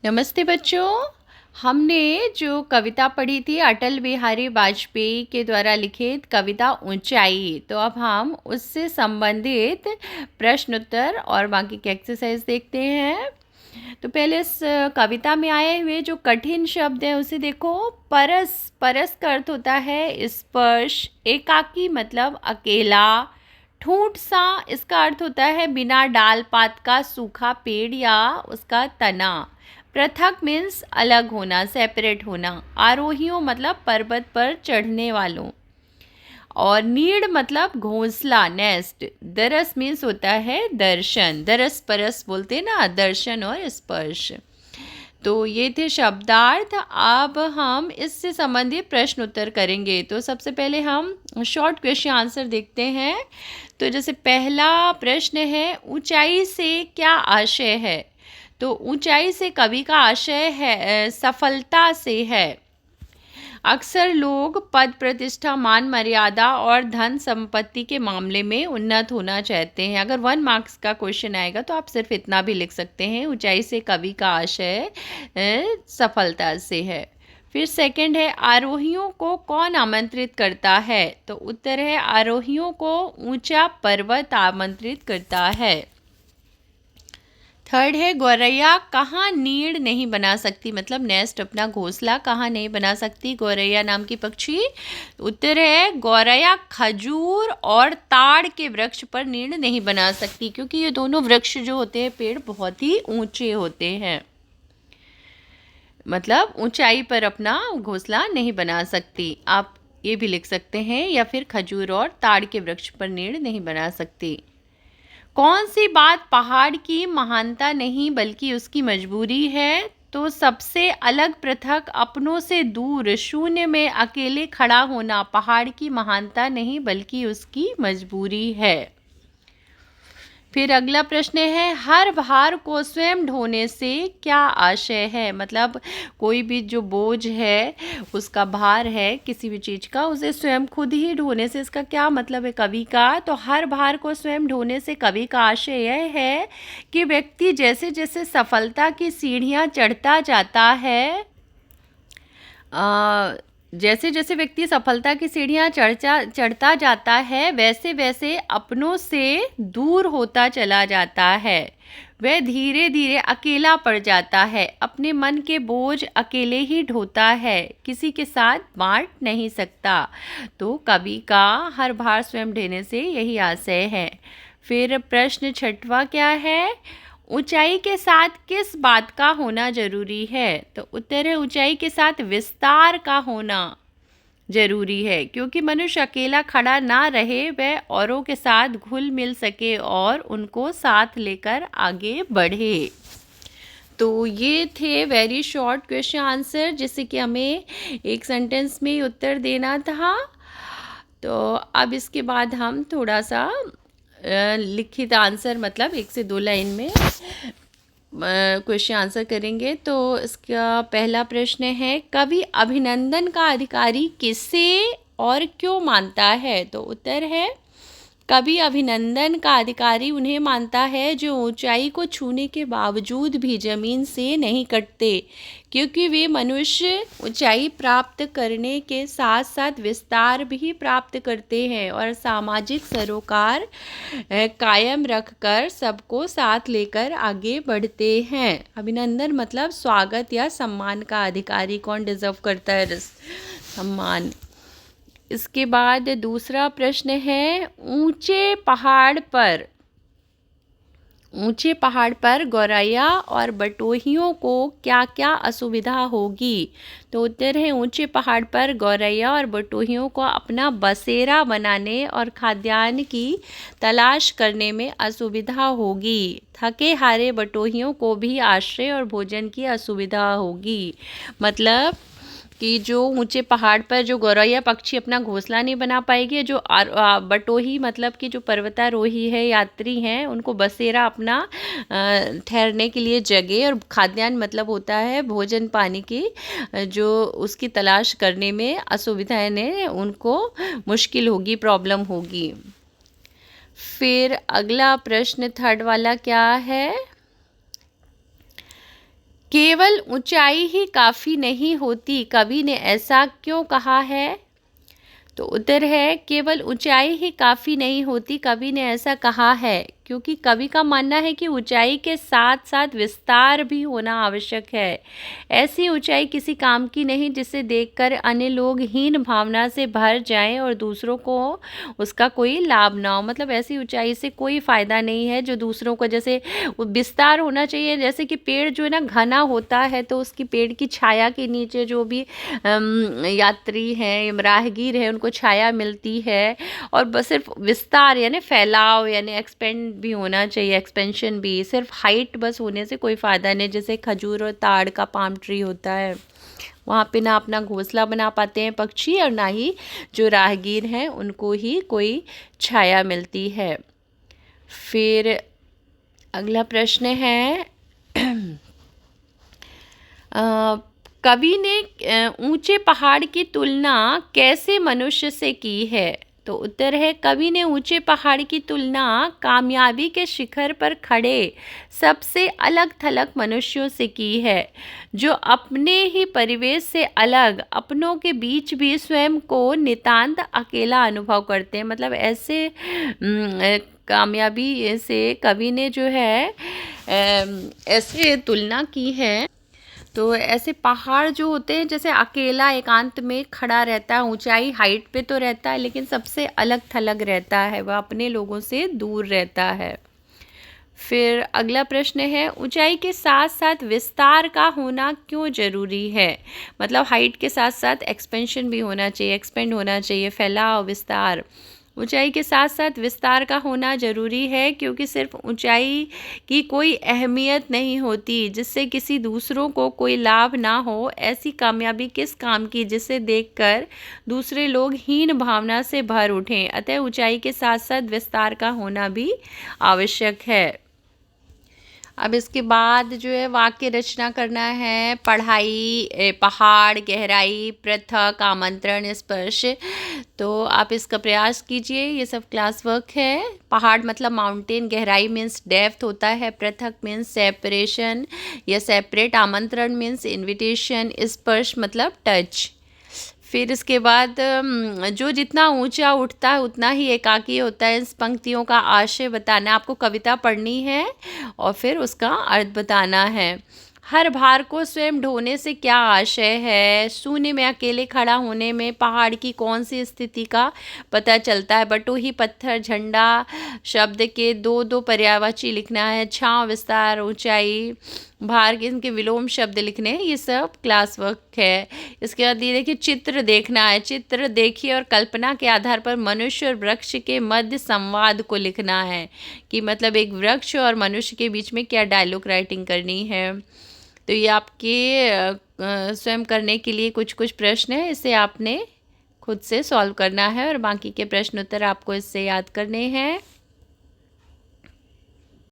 नमस्ते बच्चों। हमने जो कविता पढ़ी थी अटल बिहारी वाजपेयी के द्वारा लिखित कविता ऊंचाई, तो अब हम उससे संबंधित प्रश्न उत्तर और बाकी की एक्सरसाइज देखते हैं। तो पहले इस कविता में आए हुए जो कठिन शब्द हैं उसे देखो। परस, परस का अर्थ होता है स्पर्श। एकाकी मतलब अकेला। ठूंठ सा, इसका अर्थ होता है बिना डाल पात का सूखा पेड़ या उसका तना। पृथक मीन्स अलग होना, सेपरेट होना। आरोहियों मतलब पर्वत पर चढ़ने वालों। और नीड़ मतलब घोंसला, नेस्ट। दरस मीन्स होता है दर्शन। दरस परस बोलते हैं ना, दर्शन और स्पर्श। तो ये थे शब्दार्थ। अब हम इससे संबंधित प्रश्न उत्तर करेंगे। तो सबसे पहले हम शॉर्ट क्वेश्चन आंसर देखते हैं। तो जैसे पहला प्रश्न है, ऊंचाई से क्या आशय है? तो ऊंचाई से कवि का आशय है सफलता से है। अक्सर लोग पद प्रतिष्ठा, मान मर्यादा और धन संपत्ति के मामले में उन्नत होना चाहते हैं। अगर 1 मार्क्स का क्वेश्चन आएगा तो आप सिर्फ इतना भी लिख सकते हैं, ऊंचाई से कवि का आशय सफलता से है। फिर सेकंड है, आरोहियों को कौन आमंत्रित करता है? तो उत्तर है, आरोहियों को ऊंचा पर्वत आमंत्रित करता है। थर्ड है, गौरैया कहाँ नीड़ नहीं बना सकती, मतलब नेस्ट, अपना घोंसला कहाँ नहीं बना सकती गौरैया नाम की पक्षी? उत्तर है, गौरैया खजूर और ताड़ के वृक्ष पर नीड़ नहीं बना सकती, क्योंकि ये दोनों वृक्ष जो होते हैं, पेड़, बहुत ही ऊंचे होते हैं, मतलब ऊंचाई पर अपना घोंसला नहीं बना सकती। आप ये भी लिख सकते हैं, या फिर खजूर और ताड़ के वृक्ष पर नीड़ नहीं बना सकती। कौन सी बात पहाड़ की महानता नहीं बल्कि उसकी मजबूरी है? तो सबसे अलग, पृथक, अपनों से दूर, शून्य में अकेले खड़ा होना पहाड़ की महानता नहीं बल्कि उसकी मजबूरी है। फिर अगला प्रश्न है, हर भार को स्वयं ढोने से क्या आशय है? मतलब कोई भी जो बोझ है, उसका भार है किसी भी चीज़ का, उसे स्वयं खुद ही ढोने से इसका क्या मतलब है कवि का? तो हर भार को स्वयं ढोने से कवि का आशय यह है कि व्यक्ति जैसे जैसे सफलता की सीढ़ियाँ चढ़ता जाता है, जैसे जैसे व्यक्ति सफलता की सीढ़ियाँ चढ़ता जाता है, वैसे वैसे अपनों से दूर होता चला जाता है। वह धीरे धीरे अकेला पड़ जाता है, अपने मन के बोझ अकेले ही ढोता है, किसी के साथ बांट नहीं सकता। तो कवि का हर भार स्वयं ढोने से यही आशय है। फिर प्रश्न छठवां क्या है, ऊंचाई के साथ किस बात का होना जरूरी है? तो उत्तर है, ऊंचाई के साथ विस्तार का होना जरूरी है, क्योंकि मनुष्य अकेला खड़ा ना रहे, वह औरों के साथ घुल मिल सके और उनको साथ लेकर आगे बढ़े। तो ये थे वेरी शॉर्ट क्वेश्चन आंसर, जिससे कि हमें एक सेंटेंस में उत्तर देना था। तो अब इसके बाद हम थोड़ा सा लिखित आंसर, मतलब 1 से 2 लाइन में क्वेश्चन आंसर करेंगे। तो इसका पहला प्रश्न है, कवि अभिनंदन का अधिकारी किसे और क्यों मानता है? तो उत्तर है, कवि अभिनंदन का अधिकारी उन्हें मानता है जो ऊंचाई को छूने के बावजूद भी जमीन से नहीं कटते, क्योंकि वे मनुष्य ऊंचाई प्राप्त करने के साथ साथ विस्तार भी प्राप्त करते हैं और सामाजिक सरोकार कायम रखकर सबको साथ लेकर आगे बढ़ते हैं। अभिनंदन मतलब स्वागत या सम्मान का अधिकारी। कौन डिजर्व करता है सम्मान? इसके बाद दूसरा प्रश्न है, ऊंचे पहाड़ पर गौरैया और बटोहियों को क्या क्या असुविधा होगी? तो उत्तर है, ऊंचे पहाड़ पर गौरैया और बटोहियों को अपना बसेरा बनाने और खाद्यान्न की तलाश करने में असुविधा होगी। थके हारे बटोहियों को भी आश्रय और भोजन की असुविधा होगी। मतलब कि जो ऊंचे पहाड़ पर जो गौरैया पक्षी अपना घोंसला नहीं बना पाएगी, जो बटोही मतलब कि जो पर्वतारोही है, यात्री हैं, उनको बसेरा, अपना ठहरने के लिए जगह, और खाद्यान्न मतलब होता है भोजन पानी की, जो उसकी तलाश करने में असुविधाएं ने उनको मुश्किल होगी, प्रॉब्लम होगी। फिर अगला प्रश्न थर्ड वाला क्या है, केवल ऊंचाई ही काफ़ी नहीं होती, कवि ने ऐसा क्यों कहा है? तो उत्तर है केवल ऊंचाई ही काफ़ी नहीं होती, कवि ने ऐसा कहा है क्योंकि कवि का मानना है कि ऊंचाई के साथ साथ विस्तार भी होना आवश्यक है। ऐसी ऊंचाई किसी काम की नहीं जिसे देखकर अन्य लोग हीन भावना से भर जाएं और दूसरों को उसका कोई लाभ ना हो। मतलब ऐसी ऊंचाई से कोई फ़ायदा नहीं है जो दूसरों को, जैसे विस्तार होना चाहिए, जैसे कि पेड़ जो है ना घना होता है तो उसकी पेड़ की छाया के नीचे जो भी यात्री हैं, राहगीर हैं, उनको छाया मिलती है। और बस सिर्फ विस्तार यानी फैलाव यानी एक्सपेंड भी होना चाहिए, एक्सपेंशन भी। सिर्फ हाइट बस होने से कोई फ़ायदा नहीं। जैसे खजूर और ताड़ का पाम ट्री होता है, वहाँ पे ना अपना घोंसला बना पाते हैं पक्षी और ना ही जो राहगीर हैं उनको ही कोई छाया मिलती है। फिर अगला प्रश्न है कवि ने ऊंचे पहाड़ की तुलना कैसे मनुष्य से की है? तो उत्तर है कवि ने ऊंचे पहाड़ की तुलना कामयाबी के शिखर पर खड़े सबसे अलग थलग मनुष्यों से की है, जो अपने ही परिवेश से अलग, अपनों के बीच भी स्वयं को नितांत अकेला अनुभव करते हैं। मतलब ऐसे कामयाबी से कवि ने जो है ऐसे तुलना की है। तो ऐसे पहाड़ जो होते हैं जैसे अकेला एकांत में खड़ा रहता है, ऊंचाई हाइट पे तो रहता है लेकिन सबसे अलग थलग रहता है, वह अपने लोगों से दूर रहता है। फिर अगला प्रश्न है ऊंचाई के साथ साथ विस्तार का होना क्यों जरूरी है? मतलब हाइट के साथ साथ एक्सपेंशन भी होना चाहिए, एक्सपेंड होना चाहिए, फैलाव, विस्तार। ऊंचाई के साथ साथ विस्तार का होना ज़रूरी है क्योंकि सिर्फ ऊंचाई की कोई अहमियत नहीं होती जिससे किसी दूसरों को कोई लाभ ना हो। ऐसी कामयाबी किस काम की जिसे देखकर दूसरे लोग हीन भावना से भर उठें। अतः ऊंचाई के साथ साथ विस्तार का होना भी आवश्यक है। अब इसके बाद जो है वाक्य रचना करना है। पढ़ाई, पहाड़, गहराई, पृथक, आमंत्रण, स्पर्श। तो आप इसका प्रयास कीजिए, ये सब क्लास वर्क है। पहाड़ मतलब माउंटेन, गहराई मीन्स डेप्थ होता है, पृथक मीन्स सेपरेशन या सेपरेट, आमंत्रण मीन्स इनविटेशन, स्पर्श मतलब टच। फिर इसके बाद जो जितना ऊंचा उठता है उतना ही एकाकी होता है। इस पंक्तियों का आशय बताना, आपको कविता पढ़नी है और फिर उसका अर्थ बताना है। हर भार को स्वयं ढोने से क्या आशय है? शून्य में अकेले खड़ा होने में पहाड़ की कौन सी स्थिति का पता चलता है? बटोही, पत्थर, झंडा शब्द के दो दो पर्यायवाची लिखना है। छांव, विस्तार, ऊंचाई, भार के इनके विलोम शब्द लिखने हैं। ये सब क्लास वर्क है। इसके बाद ये देखिए चित्र देखना है। चित्र देखिए और कल्पना के आधार पर मनुष्य और वृक्ष के मध्य संवाद को लिखना है कि मतलब एक वृक्ष और मनुष्य के बीच में क्या डायलॉग राइटिंग करनी है। तो ये आपके स्वयं करने के लिए कुछ कुछ प्रश्न है, इसे आपने खुद से सॉल्व करना है और बाकी के प्रश्न उत्तर आपको इससे याद करने हैं।